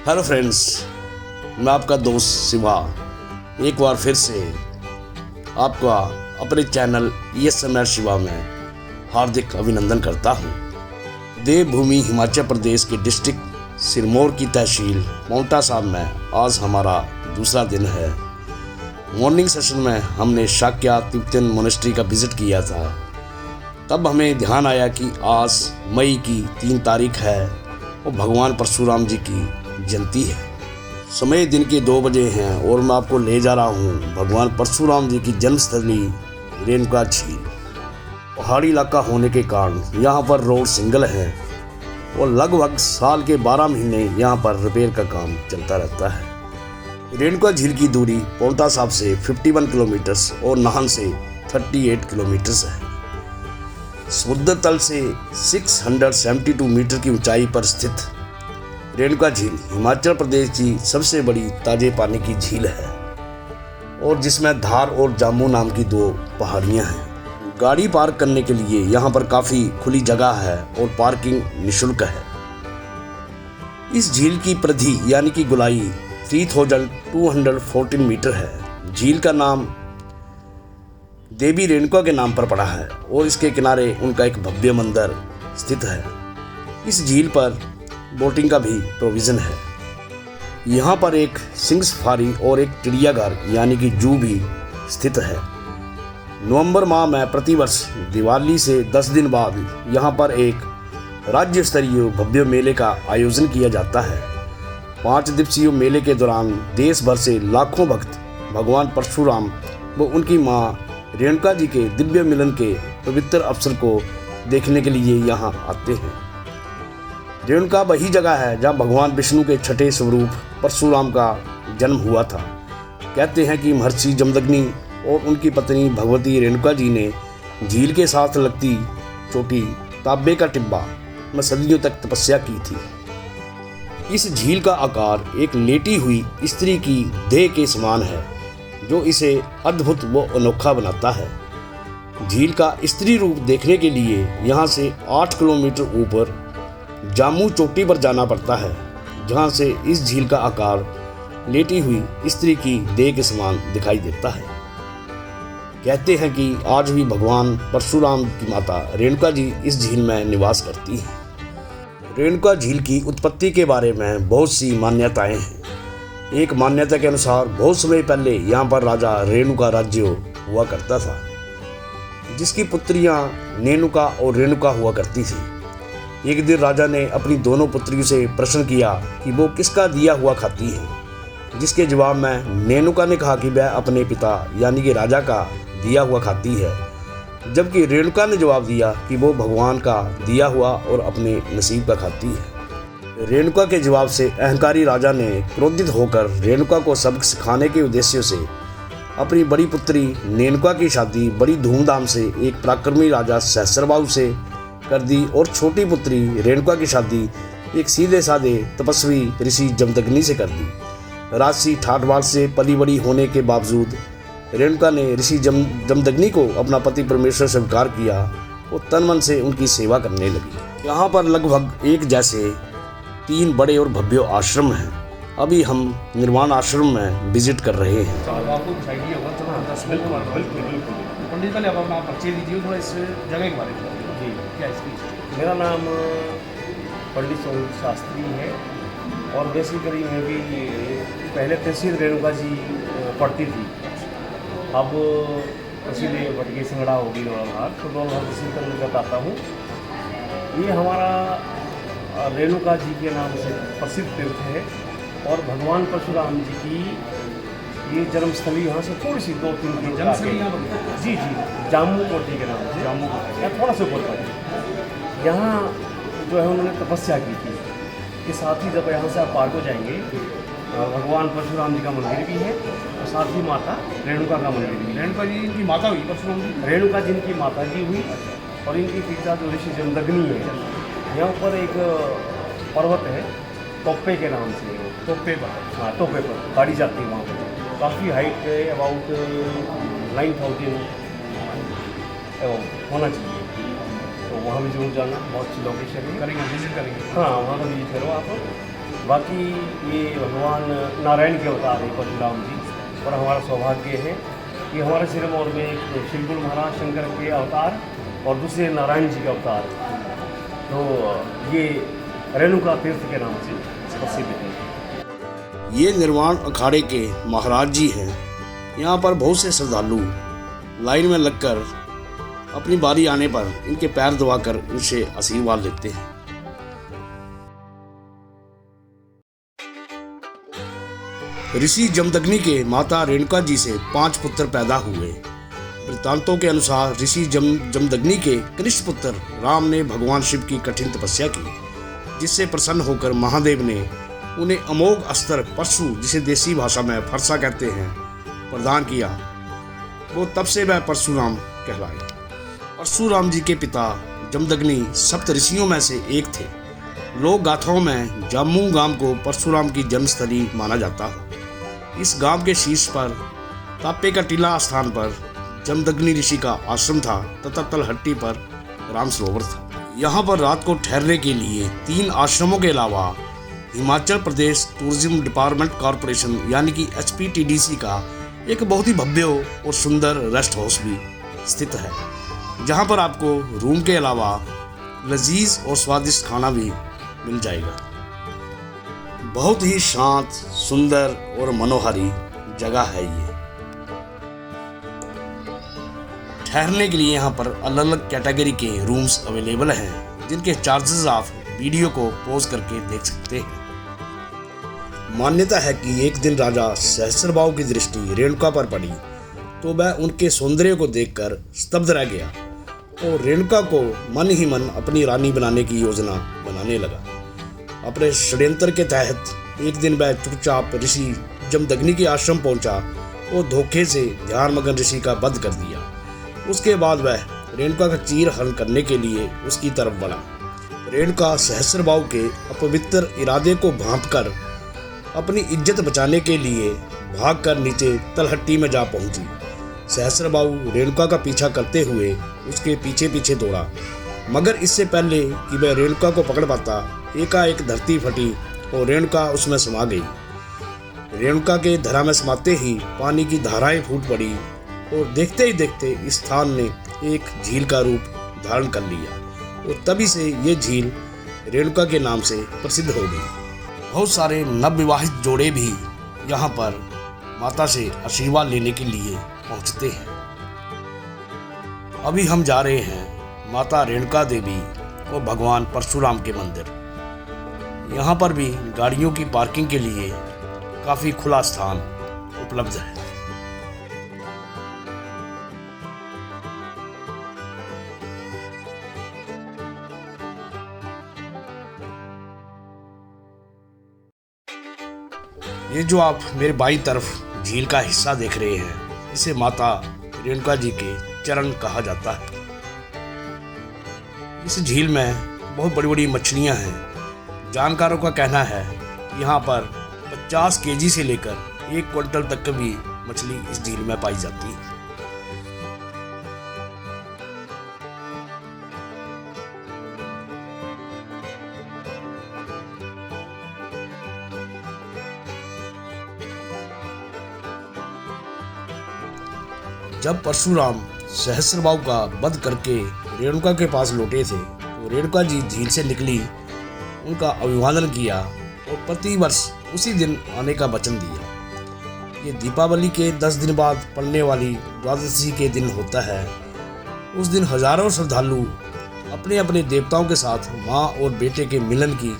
Hello friends, मैं आपका दोस्त शिवा एक बार फिर से आपका अपने चैनल ESMR शिवा में हार्दिक अभिनंदन करता हूं। देवभूमि हिमाचल प्रदेश के डिस्ट्रिक्ट सिरमौर की तहसील पांवटा साहब में आज हमारा दूसरा दिन है। मॉर्निंग सेशन में हमने शाक्या तिब्बतन मोनेस्ट्री का विज़िट किया था। तब हमें ध्यान आया कि आज मई की 3 तारीख है और भगवान परशुराम जी की जयंती है। समय दिन के 2 बजे हैं और मैं आपको ले जा रहा हूँ भगवान परशुराम जी की जन्मस्थली रेणुका झील। पहाड़ी इलाका होने के कारण यहाँ पर रोड सिंगल है और लगभग साल के 12 महीने यहाँ पर रिपेयर का काम चलता रहता है। रेणुका झील की दूरी पांवटा साहब से 51 किलोमीटर्स और नाहन से 38 किलोमीटर्स है। समुद्र तल से 672 मीटर की ऊंचाई पर स्थित रेणुका झील हिमाचल प्रदेश की सबसे बड़ी ताजे पानी की झील है और जिसमें धार और जामू नाम की 2 पहाड़ियां हैं। गाड़ी पार्क करने के लिए यहाँ पर काफ़ी खुली जगह है और पार्किंग निःशुल्क है। इस झील की परिधि यानी कि गोलाई 3214 मीटर है। झील का नाम देवी रेणुका के नाम पर पड़ा है और इसके किनारे उनका एक भव्य मंदिर स्थित है। इस झील पर बोटिंग का भी प्रोविज़न है। यहाँ पर एक सिंह सफारी और एक चिड़ियाघर यानी कि जू भी स्थित है। नवंबर माह में प्रतिवर्ष दिवाली से 10 दिन बाद यहाँ पर एक राज्य स्तरीय भव्य मेले का आयोजन किया जाता है। 5 दिवसीय मेले के दौरान देश भर से लाखों भक्त भगवान परशुराम व उनकी माँ रेणुका जी के दिव्य मिलन के पवित्र अवसर को देखने के लिए यहाँ आते हैं। रेणुका वही जगह है जहाँ भगवान विष्णु के छठे स्वरूप परशुराम का जन्म हुआ था। कहते हैं कि महर्षि जमदग्नि और उनकी पत्नी भगवती रेणुका जी ने झील के साथ लगती चोटी तांबे का टिब्बा में सदियों तक तपस्या की थी। इस झील का आकार एक लेटी हुई स्त्री की देह के समान है जो इसे अद्भुत व अनोखा बनाता है। झील का स्त्री रूप देखने के लिए यहाँ से 8 किलोमीटर ऊपर जामू चोटी पर जाना पड़ता है जहाँ से इस झील का आकार लेटी हुई स्त्री की देह के समान दिखाई देता है। कहते हैं कि आज भी भगवान परशुराम की माता रेणुका जी इस झील में निवास करती हैं। रेणुका झील की उत्पत्ति के बारे में बहुत सी मान्यताएं हैं। एक मान्यता के अनुसार बहुत समय पहले यहाँ पर राजा रेणु का राज्य हुआ करता था जिसकी पुत्रियाँ नेनुका और रेणुका हुआ करती थी। एक दिन राजा ने अपनी दोनों पुत्रियों से प्रश्न किया कि वो किसका दिया हुआ खाती है, जिसके जवाब में नेनुका ने कहा कि वह अपने पिता यानी कि राजा का दिया हुआ खाती है, जबकि रेणुका ने जवाब दिया कि वो भगवान का दिया हुआ और अपने नसीब का खाती है। रेणुका के जवाब से अहंकारी राजा ने क्रोधित होकर रेणुका को सबक सिखाने के उद्देश्य से अपनी बड़ी पुत्री नेनुका की शादी बड़ी धूमधाम से एक पराक्रमी राजा सहस्रबाहु से कर दी और छोटी पुत्री रेणुका की शादी एक सीधे साधे तपस्वी ऋषि जमदग्नि से कर दी। राजसी ठाठवाड़ से पली बड़ी होने के बावजूद रेणुका ने ऋषि जमदग्नि को अपना पति परमेश्वर स्वीकार किया और तन मन से उनकी सेवा करने लगी। यहाँ पर लगभग एक जैसे 3 बड़े और भव्य आश्रम हैं। अभी हम निर्वाण आश्रम में विजिट कर रहे हैं। मेरा नाम पंडित सोम शास्त्री है और बेसिकली मैं भी पहले तहसील रेणुका जी पढ़ती थी। अब इसीलिए भटकी सिंगड़ा होगी नौलहाट, तो नौलहाट तहसील के अंतर्गत आता हूँ। ये हमारा रेणुका जी के नाम से प्रसिद्ध तीर्थ है और भगवान परशुराम जी की ये जन्मस्थली यहाँ से थोड़ी सी 2-3 किलोमीटर जी जामू कोटी के नाम से जामू या थोड़ा सा ऊपर पर यहाँ जो है उन्होंने तपस्या की थी। के साथ ही जब यहाँ से आप पार हो जाएंगे भगवान परशुराम जी का मंदिर भी है और साथ ही माता रेणुका का मंदिर भी है। रेणुका जी इनकी माता हुई परशुराम जी? रेणुका जी इनकी माता जी हुई और इनकी पिता जो ऋषि जमदग्नि है। यहाँ पर एक पर्वत है टोप्पे के नाम से, टोप्पे पर? हाँ, टोप्पे पर गाड़ी जाती है वहाँ पर। काफ़ी हाइट है, अबाउट 9000 होना चाहिए। तो वहाँ भी जरूर जाना, बहुत अच्छी लोकेशन है। करेंगे, विजिट करेंगे। हाँ, वहाँ का विजिट करो आप। बाकी ये भगवान नारायण के अवतार है परशुराम जी, और हमारा सौभाग्य है कि हमारे सिरमौर में एक शिवगुरु महाराज शंकर के अवतार और दूसरे नारायण जी के अवतार, तो ये रेणुका तीर्थ के नाम से प्रसिद्ध है। ये निर्वाण अखाड़े के महाराज जी हैं। यहाँ पर बहुत से श्रद्धालु लाइन में लगकर अपनी बारी आने पर इनके पैर दबाकर इनसे आशीर्वाद लेते हैं। ऋषि जमदग्नि के माता रेणुका जी से 5 पुत्र पैदा हुए। वृत्तांतों के अनुसार ऋषि जमदग्नि के कनिष्ठ पुत्र राम ने भगवान शिव की कठिन तपस्या की, जिससे प्रसन्न होकर महादेव ने उन्हें अमोघ अस्त्र परशु, जिसे देसी भाषा में फरसा कहते हैं, प्रदान किया। वो तब से वह परशुराम कहलाए। परशुराम जी के पिता जमदग्नि सप्त ऋषियों में से एक थे। लोक गाथाओं में जामू गांव को परशुराम की जन्मस्थली माना जाता है। इस गांव के शीर्ष पर तापे का टीला स्थान पर जमदग्नि ऋषि का आश्रम था तथा तलहट्टी पर राम सरोवर था। यहाँ पर रात को ठहरने के लिए 3 आश्रमों के अलावा Himachal Pradesh tourism department corporation यानी कि HPTDC का एक बहुत ही भव्य और सुंदर रेस्ट हाउस भी स्थित है, जहाँ पर आपको रूम के अलावा लजीज और स्वादिष्ट खाना भी मिल जाएगा। बहुत ही शांत, सुंदर और मनोहारी जगह है ये। ठहरने के लिए यहाँ पर अलग अलग कैटेगरी के रूम्स अवेलेबल हैं, जिनके चार्जेस आप वीडियो को पॉज करके देख सकते हैं। मान्यता है कि एक दिन राजा सहस्त्रबाहु की दृष्टि रेणुका पर पड़ी तो वह उनके सौंदर्य को देखकर स्तब्ध रह गया और रेणुका को मन ही मन अपनी रानी बनाने की योजना बनाने लगा। अपने षड्यंत्र के तहत एक दिन वह चुपचाप ऋषि जमदग्नि के आश्रम पहुंचा और धोखे से ध्यानमग्न ऋषि का वध कर दिया। उसके बाद वह रेणुका का चीर हरण करने के लिए उसकी तरफ बढ़ा। रेणुका सहस्त्रबाहु के अपवित्र इरादे को भांपकर अपनी इज्जत बचाने के लिए भागकर नीचे तलहट्टी में जा पहुंची। सहस्त्रबाहु रेणुका का पीछा करते हुए उसके पीछे पीछे दौड़ा, मगर इससे पहले कि वह रेणुका को पकड़ पाता, एकाएक धरती फटी और रेणुका उसमें समा गई। रेणुका के धरा में समाते ही पानी की धाराएं फूट पड़ी और देखते ही देखते इस स्थान ने एक झील का रूप धारण कर लिया और तभी से ये झील रेणुका के नाम से प्रसिद्ध हो गई। बहुत सारे नवविवाहित जोड़े भी यहाँ पर माता से आशीर्वाद लेने के लिए पहुँचते हैं। अभी हम जा रहे हैं माता रेणुका देवी और भगवान परशुराम के मंदिर। यहाँ पर भी गाड़ियों की पार्किंग के लिए काफ़ी खुला स्थान उपलब्ध है। ये जो आप मेरे बाईं तरफ झील का हिस्सा देख रहे हैं, इसे माता रेणुका जी के चरण कहा जाता है। इस झील में बहुत बड़ी बड़ी मछलियां हैं। जानकारों का कहना है कि यहाँ पर 50 kg से लेकर 1 क्विंटल तक भी मछली इस झील में पाई जाती है। जब परशुराम सहस्त्रबाहु का वध करके रेणुका के पास लौटे थे तो रेणुका जी झील से निकली, उनका अभिवादन किया और प्रतिवर्ष उसी दिन आने का वचन दिया। ये दीपावली के 10 दिन बाद पड़ने वाली द्वादशी के दिन होता है। उस दिन हजारों श्रद्धालु अपने अपने देवताओं के साथ माँ और बेटे के मिलन की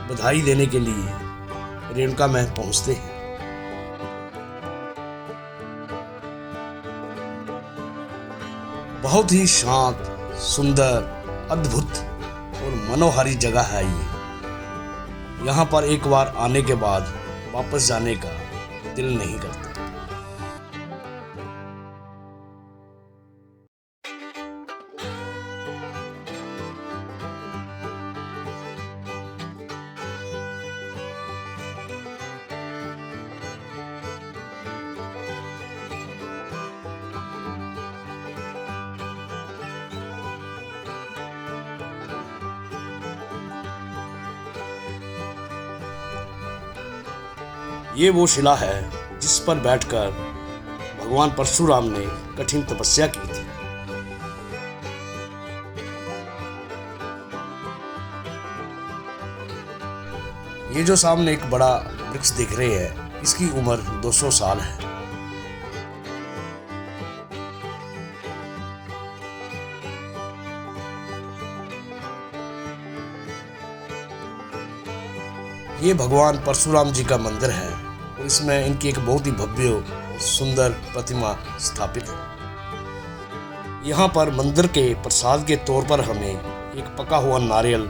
बधाई देने के लिए रेणुका में पहुँचते हैं। बहुत ही शांत, सुंदर, अद्भुत और मनोहारी जगह है ये। यहाँ पर एक बार आने के बाद वापस जाने का दिल नहीं करता। ये वो शिला है जिस पर बैठकर भगवान परशुराम ने कठिन तपस्या की थी। ये जो सामने एक बड़ा वृक्ष दिख रहे हैं, इसकी उम्र 200 साल है। ये भगवान परशुराम जी का मंदिर है और इसमें इनकी एक बहुत ही भव्य और सुंदर प्रतिमा स्थापित है। यहाँ पर मंदिर के प्रसाद के तौर पर हमें एक पका हुआ नारियल,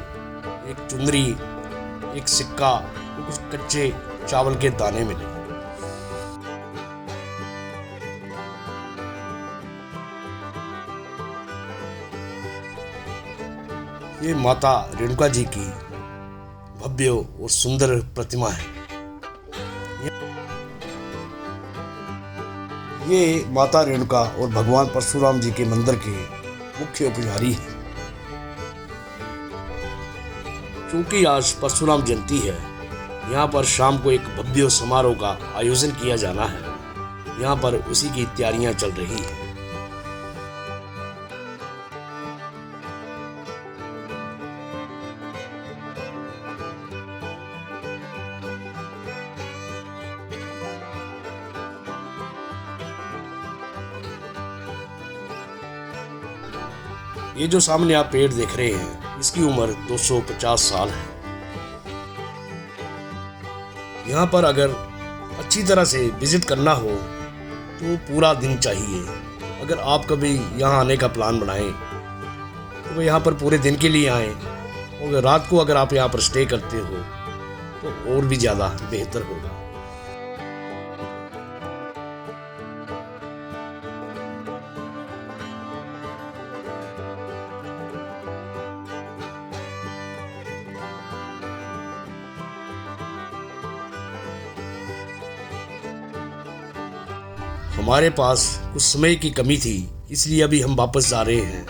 एक चुनरी, एक सिक्का और कुछ कच्चे चावल के दाने मिले। ये माता रेणुका जी की भव्य और सुंदर प्रतिमा है। ये माता रेणुका और भगवान परशुराम जी के मंदिर के मुख्य पुजारी हैं। क्योंकि आज परशुराम जयंती है, यहाँ पर शाम को एक भव्य समारोह का आयोजन किया जाना है। यहाँ पर उसी की तैयारियां चल रही है। ये जो सामने आप पेड़ देख रहे हैं, इसकी उम्र 250 साल है। यहाँ पर अगर अच्छी तरह से विजिट करना हो तो पूरा दिन चाहिए। अगर आप कभी यहाँ आने का प्लान बनाएं तो यहाँ पर पूरे दिन के लिए आएं, और रात को अगर आप यहाँ पर स्टे करते हो तो और भी ज़्यादा बेहतर होगा। हमारे पास कुछ समय की कमी थी, इसलिए अभी हम वापस जा रहे हैं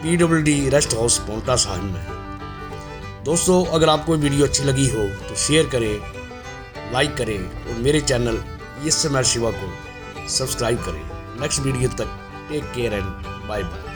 PWD rest house Ponta Sahib में। दोस्तों, अगर आपको वीडियो अच्छी लगी हो तो शेयर करें, लाइक करें और मेरे चैनल यस मैर शिवा को सब्सक्राइब करें। नेक्स्ट वीडियो तक take care and bye bye.